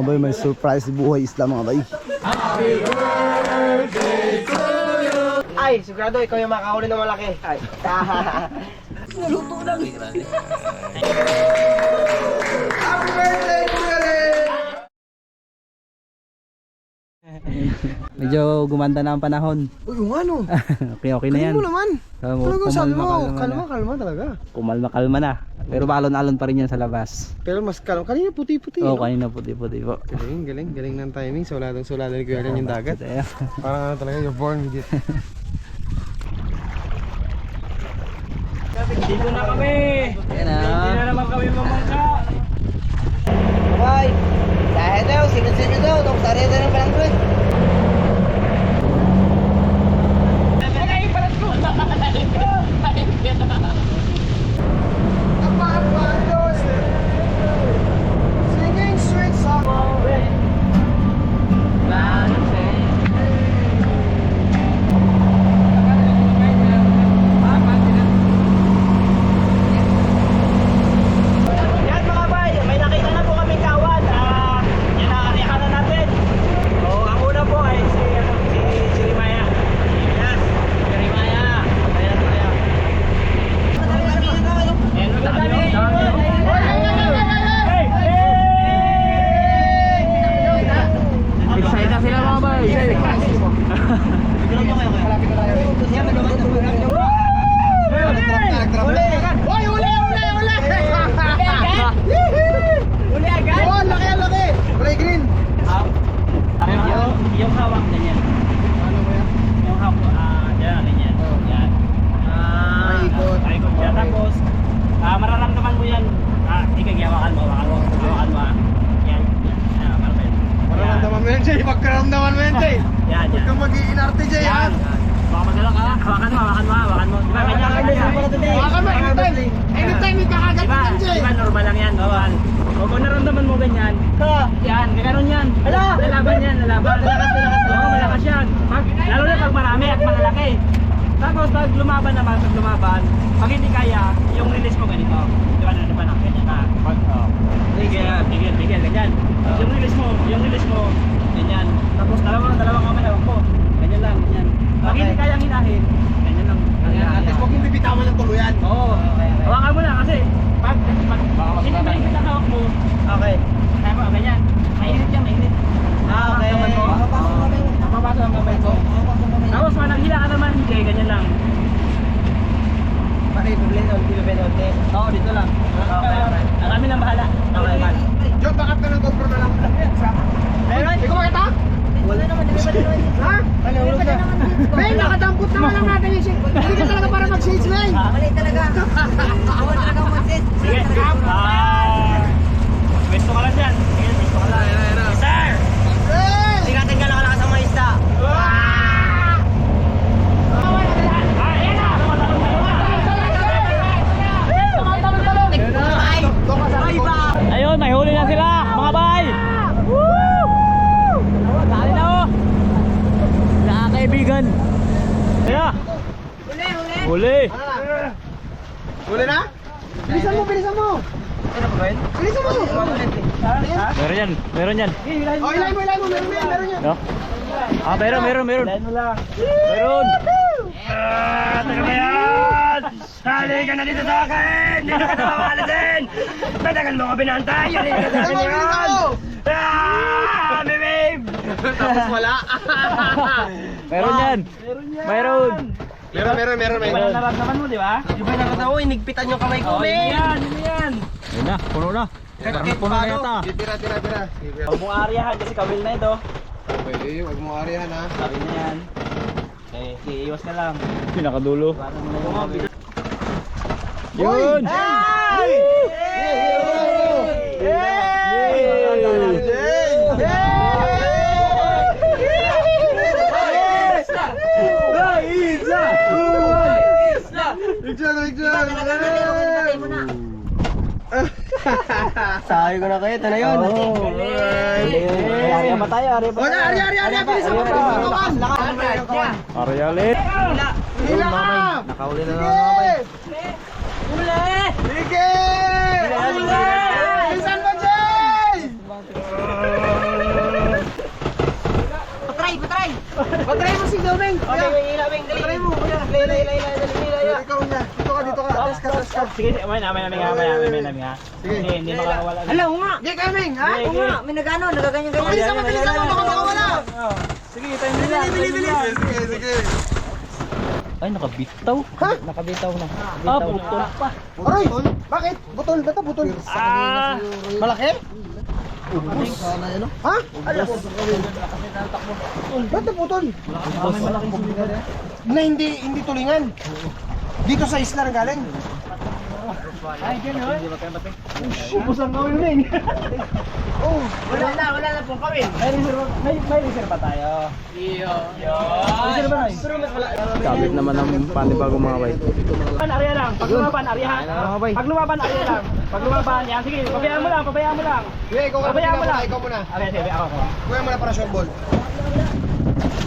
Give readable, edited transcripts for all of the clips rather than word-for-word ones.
bay, may surprise buhay isla mga bay. Happy birthday to you. Ay, sigurado ikaw yung makakahuli ng malaki. Ay. Naluto lang. Happy birthday to you. Medyo gumanda na ang panahon. Uy, yung ano? Okay na yan. Kalma naman. Talagang sabi mo, kalma talaga. Kumalma na. Pero alon-alon pa rin yan sa labas. Pero mas kalma. Kanina puti-puti. Oo, kanina puti-puti po. Galing ng timing. Suladong-sulado ni Kuya Len yung dagat. Parang ano talaga, you're born with it. Dito na kami. Yan na. Hindi na naman kami mamangka. Bye! Dahil daw, sinunod daw. Nung sari na ng barangay. Singing sweet song. Yan mga bay, may nakita na po kami kawan. Yan nakariyakan na natin. Ang una po ay si Rimaya. Yes, si Rimaya. Ayan tayo. Ayan, excited na sila mga bay. Yung hawak na yan. Ano ba yan? Yung hawak, yan, ganyan. Yan. Paikot. Paikot yan. Tapos, mararamdaman mo yan. Hawakan mo. Yan. Perfect. Mararamdaman mo yan, Jay. Pagkaramdaman mo yan, Jay. Yan. Huwag kang mag-iinarte, Jay, ha? Baka madala ka. Hawakan mo. Diba, ganyan. Hawakan mo, anytime may kakagat Diba, ka, Jay. diba, normal lang yan. Bawal. Kung naramdaman mo ganyan, yan, gano'n yan. Lalaban yan, lalaban. Oo, malakas yan. Lalo na pag marami at malalaki. Tapos pag lumaban, pag hindi kaya, yung release mo ganito. Diba, ganyan ka. Bigil, ganyan. Yung release mo, ganyan. Tapos dalawang kamay hawak mo. Ganyan lang, ganyan. Pag hindi kayang hinahin, ganyan lang. At least huwag mong bibitawan ng tuluyan. Oo. Hawakan mo na kasi pag hindi maigit ang hawak mo, Okay. kaya mo, ganyan. Mainit yan, mainit. Okay. Mapapasok ang kamay ko. Tapos pag naghila ka naman, hindi, ganyan lang. Pakibibili. Oo, dito lang. Okay. Kami lang bahala. Okay, man. Joe, bakit ka ng GoPro na lang? Meron? Ikaw makita? Wala naman, hindi pa naman dito. Ha? Hindi pa naman dito. Ben, nakadampot naman lang natin yung shit. Hindi ka talaga para mag-shades, Ben. Mali talaga. Wala talaga mag-sit. Sige. Pwesto ka lang dyan. Sige, pwesto ka lang. Sir! Ben! Tingnan ka lang sa mga isda. Ayun, may huli na sila, mga bay! Woo! Dali na oh! Mga kaibigan! Kaya! Huli! Huli na? Bilisan mo! Bilisan mo! Meron yan. Oh, ilay mo! Meron yan! No? Meron. Ilahin mo lang. Meron! Taga ba yan? Halika na dito sa akin! Dito ka na mamalisin! Tatagal mo ka binantay! Halika na sa akin yan! Babe! Tapos wala. Meron yan! Meron! Meron. Naramdaman mo, di ba? Di ba nakatawa? Inigpitan yung kamay ko, Ben. Yan! Ayun na, puno na. Puno na yata. Tira. Huwag mong aryahan kasi kawil na ito. Okay, wag mo arihan, ha? Kawil na yan. Okay, iiwas ka lang. Pinakadulo. Iwanan mo na yung mga bilis. Yun! Sabi ko na kayo, ito na yun. Arya pa tayo, arya pa. Ari, bilisan mo. Kawan. Arialit. Hila! Nakauli na naman mga bay. Sige! Bilisan mo, Jay! Sige, may namin nga. Sige, hindi makakawala. Hala, oo nga. Di kaming, ha? Oo nga, may nagano, nagaganyan-ganyan. Bilisan mo, bilisan mo, baka makawala. Sige, tayo nila. Sige. Ay, nakabitaw. Ha? Nakabitaw na. Ah, putol pa. Aray, bakit? Butol, ba't butol? Malaki? Ha? Ala po. Ba't naputol? Na hindi tulingan. Dito sa isla na galing. Ay, gano'n. Ubus ang gawin na eh. Oh, Wala na pong kawin. May reserve ba tayo? Iyo. Reserve ba na? Kabit naman ng panibagong mga bay. Area lang. Pag lumaban, area. Mga bay. Pag lumaban, area lang. Pag lumaban, yan. Sige, pabayaan mo lang. Kuya, ikaw ikaw muna. Sige, ako. Kuya muna para short ball.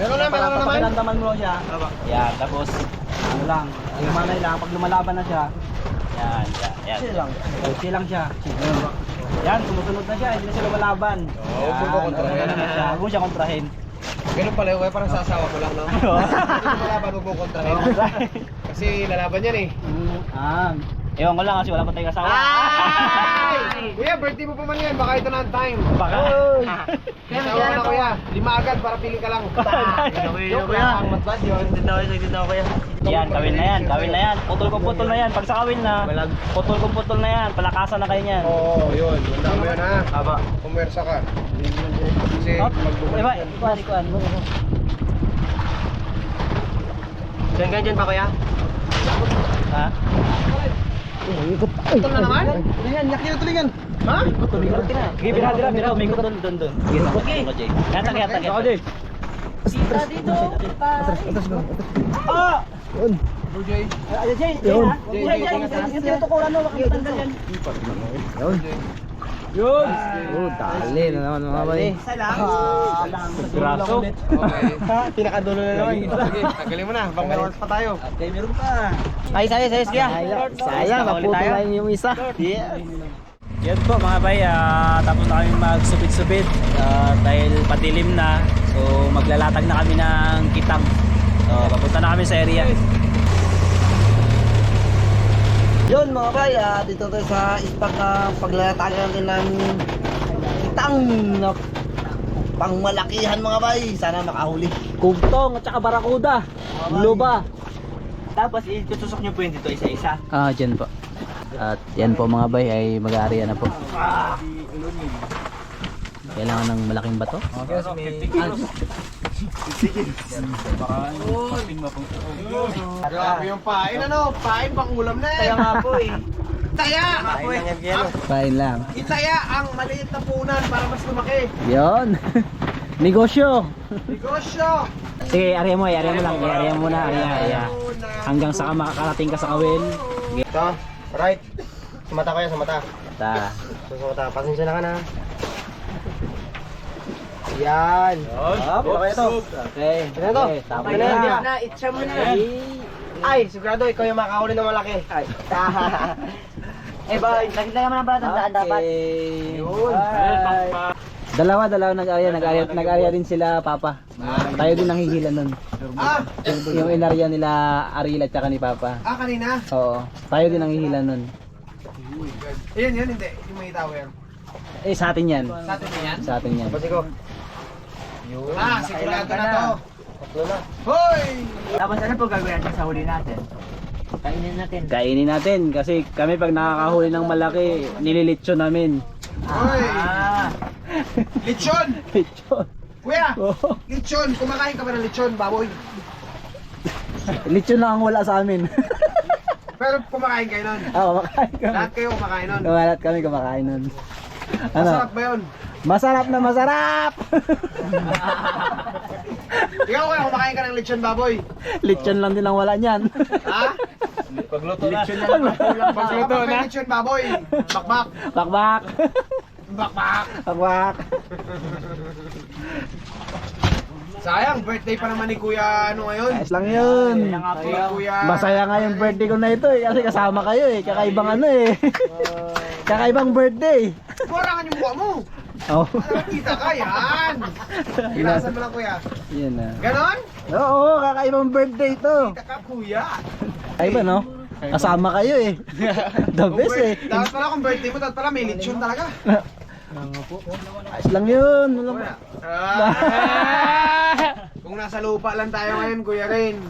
Meron naman. Pakiramdaman mo siya. Yan, tapos, ano lang. Lumanay lang. Pag lumalaban na siya, yan. Chill lang siya. Yan, sumusunod na siya. Hindi na siya lumalaban. huwag mo kontrahin. Huwag mo siya kontrahin. Ganun pala, kuya, parang sa asawa mo lang, no? Lalaban, huwag mo kontrahin. Kasi lalaban yan eh. Ewan ko lang kasi wala pa tayong asawa. Kuya, birthday mo pa man yan, baka ito na ang time. Baka. Asawa ko na kuya, 5 agad para pili ka lang. Joke lang, matbad yun. Yan, kawin na yan. Putol na yan. Pag sa kawin na, putol na yan. Palakasan na kayo niyan. Oo, yun. Tanda mo yun ha. Aba. Pumersa ka. Kasi Diba, ikuan mo. Diyan pa kuya? Ha? Ito na naman? Yan, yak yung tulingan. Ha? Sige, bira. May kutol doon. Sige. Yatak. Ako, Jay. Sita dito. Ah! Yun. Jay. Yun. Yung tinutukulan mo, makikitanggal yan. Yun. Yun. Oh, dali na naman mga bay. Graso. Okay. Pinakadulo na naman. Sige, tanggalin mo na. Bang meron pa tayo. Okay, meron pa. Ay, sayang kaya. Sayang, naputol lang yung isa. Yan po mga bay, tapos na kami magsubit-subit dahil patilim na. So maglalatag na kami ng kitang. So papunta na kami sa area. Yun mga bay, dito tayo sa ispak na paglalatagan natin ng kitang na pangmalakihan mga bay. Sana makahuli. Kugtong at saka barakuda. Luba. Tapos itutusok nyo po yun dito isa-isa. Dyan po. At yan po mga bay ay mag-aarya na po. Kailangan ng malaking bato. Grabe yung pain ano? Pain pang ulam na eh. Kaya nga po eh. Taya! Fine lang. Itaya ang maliit na punan para mas lumaki. Yon. Negosyo. Negosyo! Sige, area mo lang. Area mo na, area. Hanggang sa makakarating ka sa kawin. Ito, right. Sa mata ko yan, sa mata. Ta. Sa mata, pasensya na ka na. Yan. Okay ito. Okay. Ano to? Tama Okay na. na. Na, itcha mo na. Ay, sigurado ikaw yung makakahuli ng malaki. Ay. Eh, ba, naglaga mo na ba tandaan dapat? Yun. Dalawa nag-area din sila Papa. Tayo din nanghihila nun. Ah! Yung inarya nila Aril at saka ni Papa. Kanina? Oo. Tayo din nanghihila nun. Yan, hindi. Hindi mo itawer. Eh sa atin yan. Sa atin na yan? Sa atin yan. Basi ko. Sigurado na to. Tatlo na. Hoy! Tapos ano po gagawin natin sa huli natin? Kainin natin. Kainin natin kasi kami pag nakakahuli ng malaki, nililitsyo namin. Hoy! Lechon! Litsyon. Kuya! Oo. Lechon! Kumakain ka ba ng lechon, baboy? Litsyon lang ang wala sa amin. Pero kumakain kayo nun. Kumakain kami. Lahat kayo kumakain nun. Kumalat kami kumakain nun. Ano? Masarap ba yun? Masarap na masarap! Ikaw kuya, kumakain ka ng lechon, baboy. Litsyon lang din ang wala niyan. Ha? Pagluto na. Pagluto na? Lechon, baboy. Bakbak. Bakbak! Bakbak. Bakbak! Sayang, birthday pa naman ni Kuya ano ngayon? Ayos lang yun. Ni Kuya... Masaya nga yung birthday ko na ito eh. Kasi kasama kayo eh. Kakaibang ano eh. Kakaibang birthday. Kurangan yung mukha mo. Oh. Nakakita ka, yan. Pinasan mo lang kuya. Yan na. Ganon? Oo, kakaibang birthday ito. Kita ka kuya. Ay ba no? Kasama kayo eh. The best eh. Dapat pala kung birthday mo, dapat pala may lechon talaga. Ayos lang yun. Wala pa. Kung nasa lupa lang tayo ngayon, Kuya Rin,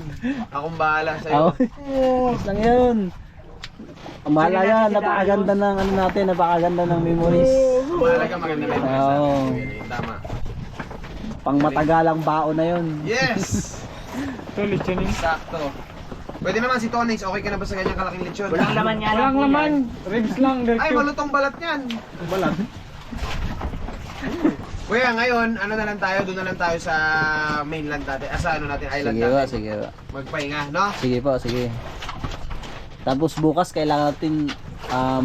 akong bahala sa'yo. Ayos lang yun. Ang mahalaga, napakaganda ng ano natin, napakaganda ng memories. Mahalaga maganda na yung Oo. Tama. Pang matagalang baon na yun. Yes! Tulit yun eh. Sakto. Pwede naman si Tonix, okay ka na ba sa ganyang kalaking lechon? Walang laman yan. Walang laman. Ribs lang. Ay, malutong balat yan. Balat. Kuya, ngayon, ano na lang tayo, doon na lang tayo sa mainland natin, sa ano natin, island Sige ba, natin. sige ba. Magpahinga, no? Sige po, sige. Tapos bukas kailangan natin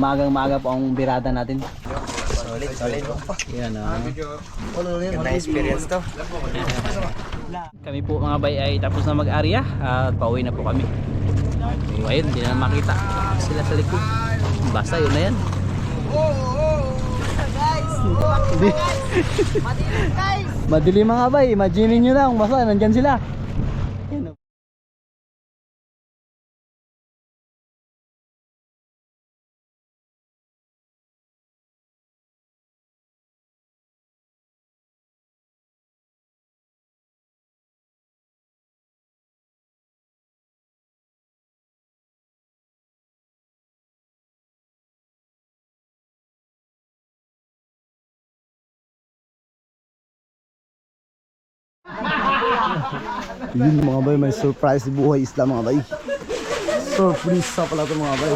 magang-maga po ang birada natin. Solid. Yan ah. Ganda experience to. Kami po mga bay ay tapos na mag-area at pauwi na po kami. So, ayun, hindi na makita sila sa likod. Basta yun na yan. Madilim guys. Madilim mga bay, imagine nyo lang, basta nandyan sila. Yan, oh. Yun mga bay, may surprise si Buhay Isla mga bay. Surprise sa pala ito mga bay.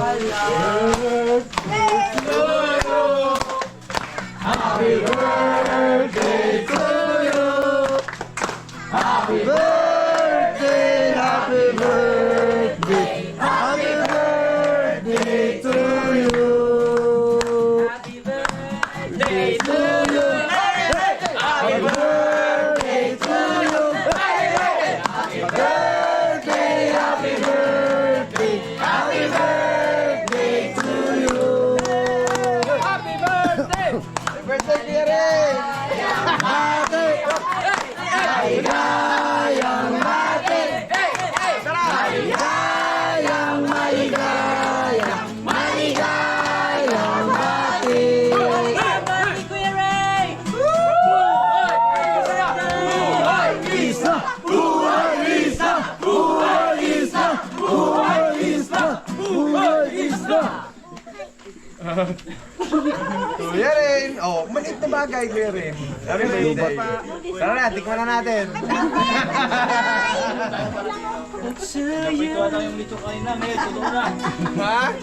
Happy birthday, happy birthday, happy birthday to you. Happy birthday to you. Happy birthday to you. Happy birthday, happy birthday, happy birthday to you. Happy birthday! Happy birthday, Kuya Rin! Maligayang bati! Maligayang, maligayang, maligayang bati! Buhay Isla! Buhay Isla! Buhay Isla! Buhay Isla! Buhay Isla! Kuya Rin! Oh, maliit na bagay, Kuya Rin. Happy birthday. Tara na, tikman na natin. Ha?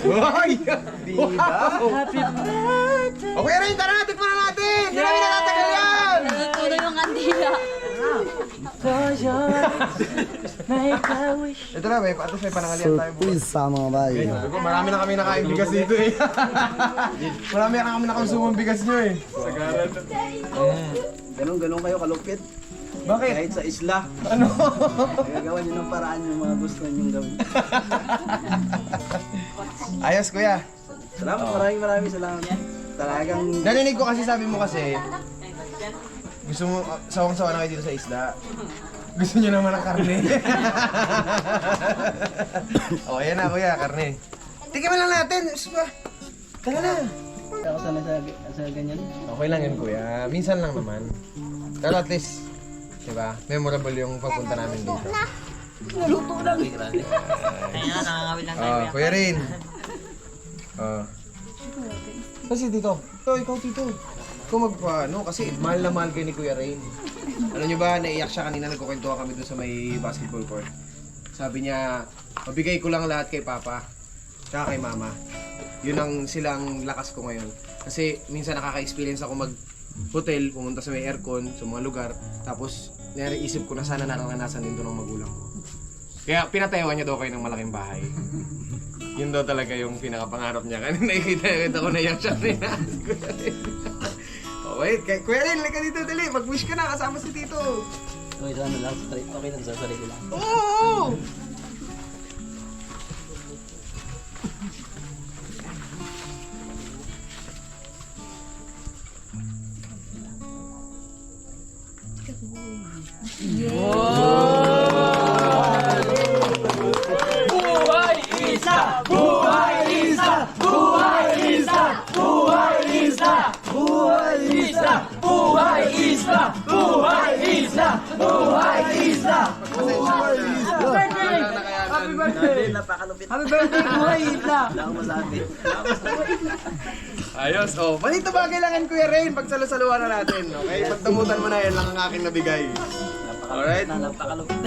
Hoy! Diba? Happy birthday! Oh, Kuya Rin, tara na, tikman na natin! Hindi namin natatagal yan! Tulo yung kandila. Ito na, may patos may panangalian tayo. Surprise sa mga bay. Marami na kami nakain bigas dito eh. Marami na kami nakonsumong bigas nyo eh. Ganun kayo kalupit. Bakit? Kahit sa isla. Ano? Gagawa nyo ng paraan yung mga gusto nyong gawin. Ayos kuya. Salamat, maraming salamat. Talagang Narinig ko kasi sabi mo kasi gusto mo sawang-sawa na kayo dito sa isla. Gusto niyo naman ng karne. Oh, ayan na kuya, karne. Tikiman lang natin. Tara na. ako sanay sa ganyan. Okay lang yun kuya. Minsan lang naman. Pero at least, diba, memorable yung pagpunta namin dito. Naluto lang. Ayun, nakakawin lang tayo. Oh, kuya rin. Oh. Kasi dito. Ikaw tito. Ikaw magpaano kasi mahal na mahal kayo ni Kuya Rain. Alam nyo ba, naiyak siya kanina, nagkukwentuhan kami doon sa may basketball court. Sabi niya, mabigay ko lang lahat kay Papa, tsaka kay Mama. Yun ang silang lakas ko ngayon. Kasi minsan nakaka-experience ako mag-hotel, pumunta sa may aircon, sa mga lugar, tapos naiisip ko na sana naranasan din doon ng magulang ko. Kaya pinatayawan niya daw kayo ng malaking bahay. Yun daw talaga yung pinakapangarap niya. Kanina nakikita ko na yan siya rin. Okay, Kuya Rin, lika dito, dali. Mag-wish ka na kasama si Tito. Okay lang, okay lang sa sarili lang. Oo! Wow! Ayos, oh. Manito ba kailangan Kuya Rain? Pagsalo-saluhan na natin, okay? Pagdamutan mo na, yan lang ang aking nabigay. Alright? Napakalupit.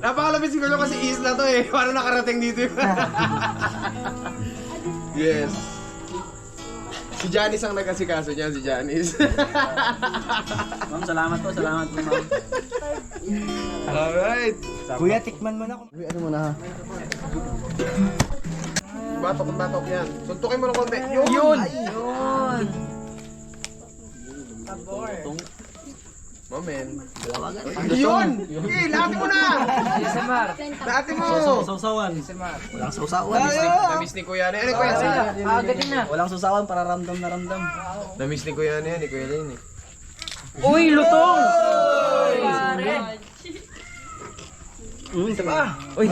Napakalapit siguro kasi isla to eh. Paano nakarating dito yun? Yes. Si Janice ang nagkasikaso niya, si Janice. Ma'am, salamat po, ma'am. Alright. Kuya, tikman mo na. Kuya, ano mo na ha? Batok yan. Suntukin mo ng konti. Yun! Ayun! Mamen. Yun! Okay, lahati mo na! Lahati mo! Sausawan. Walang sausawan. Namiss ni Kuya na. Ano Kuya? Galing na. Walang sausawan para ramdam na ramdam. Namiss ni Kuya na yan, ni Kuya Lane eh. Uy, lutong! Uy!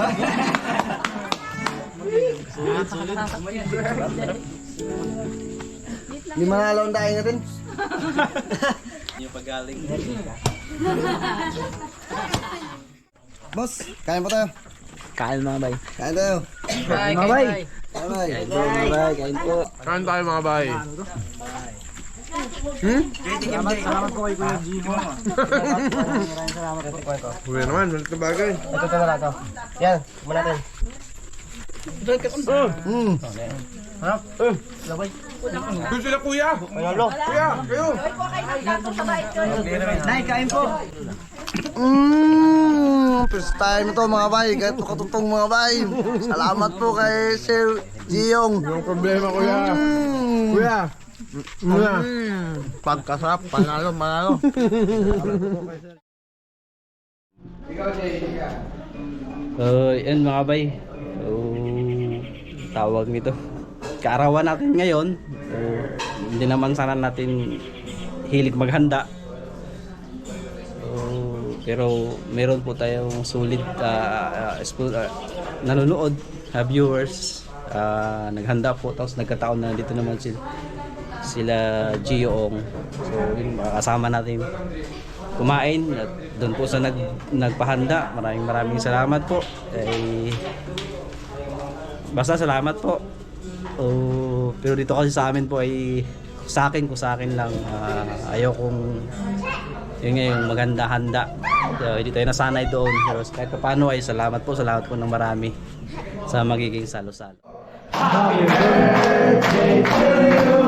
Hindi manalo ang daing natin. Yung pagaling. Boss, kain pa tayo. Kain mga bay. Kain tayo. Mga bay. Kain tayo. Kain po mga bay. Kain po. Kain tayo mga bay. Salamat po kay Kuya Gino. Kuya naman, malit na bagay. Ito na to. Yan, kumain natin. Doon sila Kuya! Manalo. Kuya, kayo! Nay, kain po. First time ito mga bay. Ganito katutong mga bay. Salamat po kay Sir Giyong. Yung problema Kuya. Kuya! Kuya! Pagkasarap, panalo. Ikaw, Jay. Yan mga bay. So, tawag nito. Kaarawan natin ngayon. So, hindi naman sana natin hilig maghanda. So, pero meron po tayong sulit nanonood, viewers. Naghanda po, tapos nagkataon na dito naman sila Gioong. So yun, makakasama natin kumain at doon po sa nagpahanda. Maraming salamat po. Basta salamat po. Pero dito kasi sa amin po ay sa akin lang, ayaw kong yun nga yung maganda handa. So, hindi tayo nasanay doon, pero kahit paano ay salamat po ng marami sa magiging salo-salo. Happy birthday, Kuya Ray!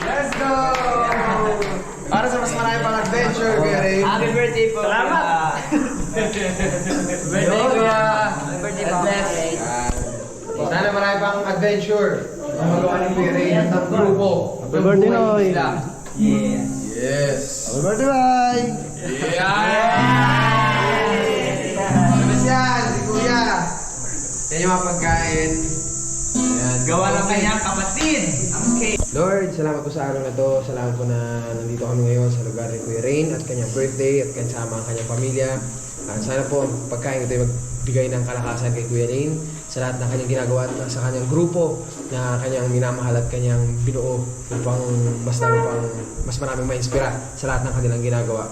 Let's go! Para sa mas marami pang adventure, Kuya Ray. Happy birthday po. Salamat. Birthday, Kuya. Happy birthday po. Sana marami pang adventure. Ang magawa ni Kuya Ray at ang grupo. Happy birthday, Noy! Yes! Happy birthday, bay! Labas yan, si Kuya. Yan yung mga pagkain. Ayan. Gawa ng kanyang kapatid. Lord, salamat po sa araw na to. Salamat po na nandito kami ngayon sa lugar ni Kuya Rain at kanyang birthday at kasama ang kanyang pamilya. Sana po ang pagkain ito ay magbigay ng kalakasan kay Kuya Rain sa lahat ng kanyang ginagawa at sa kanyang grupo na kanyang minamahal at kanyang binuo upang mas maraming ma-inspira sa lahat ng kanilang ginagawa.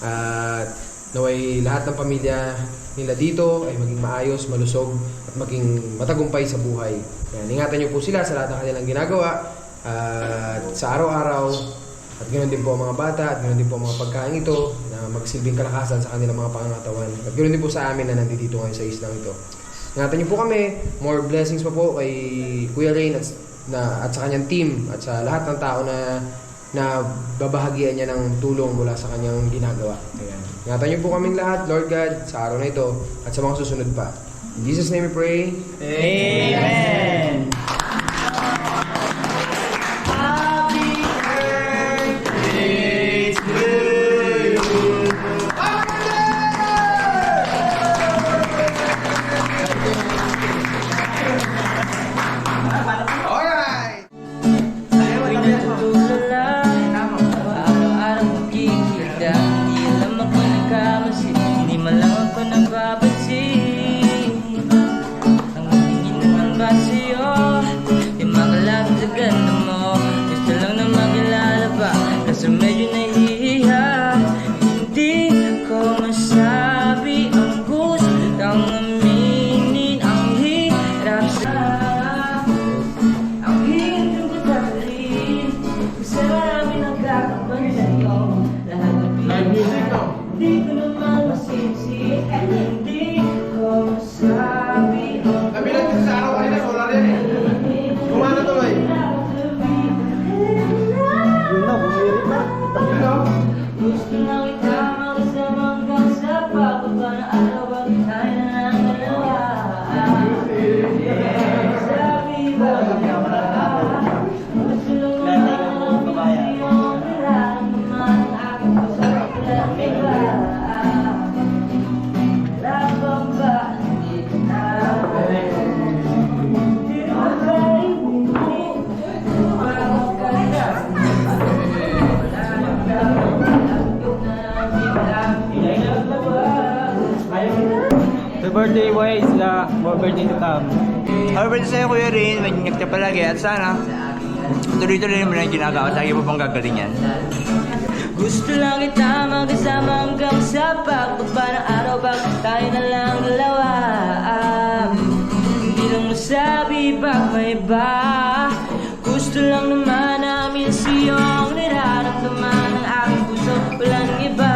At naway lahat ng pamilya nila dito ay maging maayos, malusog at maging matagumpay sa buhay. Yan, ingatan niyo po sila sa lahat ng kanilang ginagawa at sa araw-araw. At ganoon din po ang mga bata at ganoon din po ang mga pagkain ito na magsilbing kalakasan sa kanilang mga pangangatawan. At ganoon din po sa amin na nandito ngayon sa islang ito. Ingatan niyo po kami. More blessings pa po kay Kuya Rain at sa kanyang team at sa lahat ng tao na babahagian niya ng tulong mula sa kanyang ginagawa. Ayan. Ingatan niyo po kaming lahat, Lord God, sa araw na ito at sa mga susunod pa. In Jesus' name we pray. Amen. Happy birthday! birthday boy, more birthday to come. Happy birthday sa'yo, Kuya Rin. Mag-ingat ka palagi at sana tuloy-tuloy naman ang ginagawa. Lagi mo pang gagaling yan. Gusto lang kita magkasama hanggang sa pagbaba ng araw. Bakit tayo na lang dalawa? Hindi lang masabi pag may iba. Gusto lang naman namin sa'yo ang nararamdaman ng aking puso. Walang iba.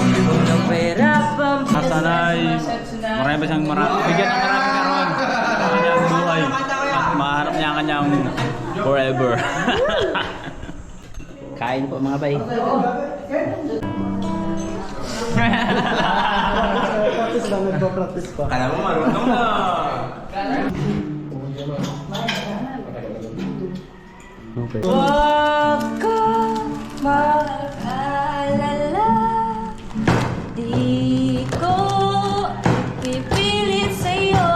Huwag nang pahirapan. Sana'y marami pa siyang bigyan ng maraming karoon sa kanyang buhay. At mahanap niya ang kanyang forever. Kain po mga bay. Alam mo, marunong na. Huwag ka mag-alala. Di ko pipilit sa'yo.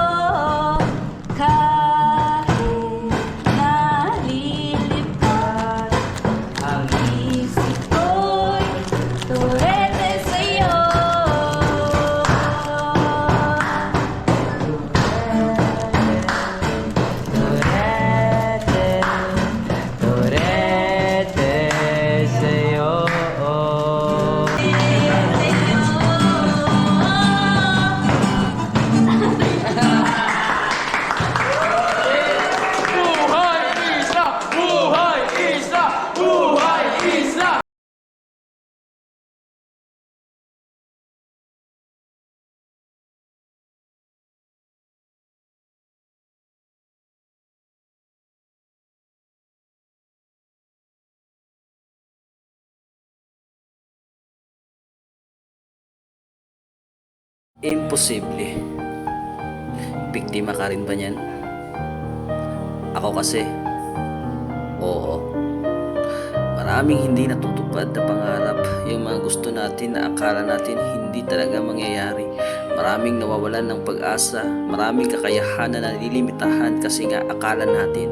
Kahit nalilipad ang isip ko'y turete sa'yo. Turete sa'yo. Imposible. Biktima ka rin ba niyan? Ako kasi, oo. Maraming hindi natutupad na pangarap, yung mga gusto natin na akala natin hindi talaga mangyayari. Maraming nawawalan ng pag-asa, maraming kakayahan na nalilimitahan kasi nga akala natin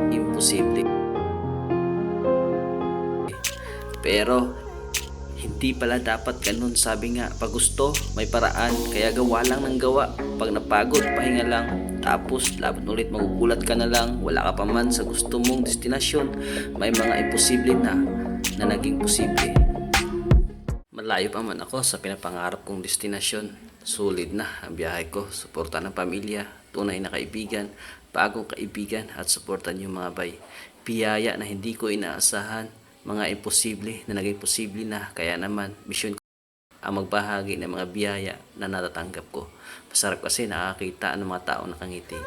imposible. Pero hindi pala dapat ganun. Sabi nga, pag gusto, may paraan. Kaya gawa lang ng gawa. Pag napagod, pahinga lang. Tapos, laban ulit, magugulat ka na lang. Wala ka pa man sa gusto mong destinasyon. May mga imposible na naging posible. Malayo pa man ako sa pinapangarap kong destinasyon. Solid na ang biyahe ko. Suporta ng pamilya, tunay na kaibigan, bagong kaibigan at suportan yung mga bay. Biyaya na hindi ko inaasahan. Mga imposible na naging posible na, kaya naman mission ko ang magbahagi ng mga biyaya na natatanggap ko. Masarap kasi nakakita ng mga tao nakangiti.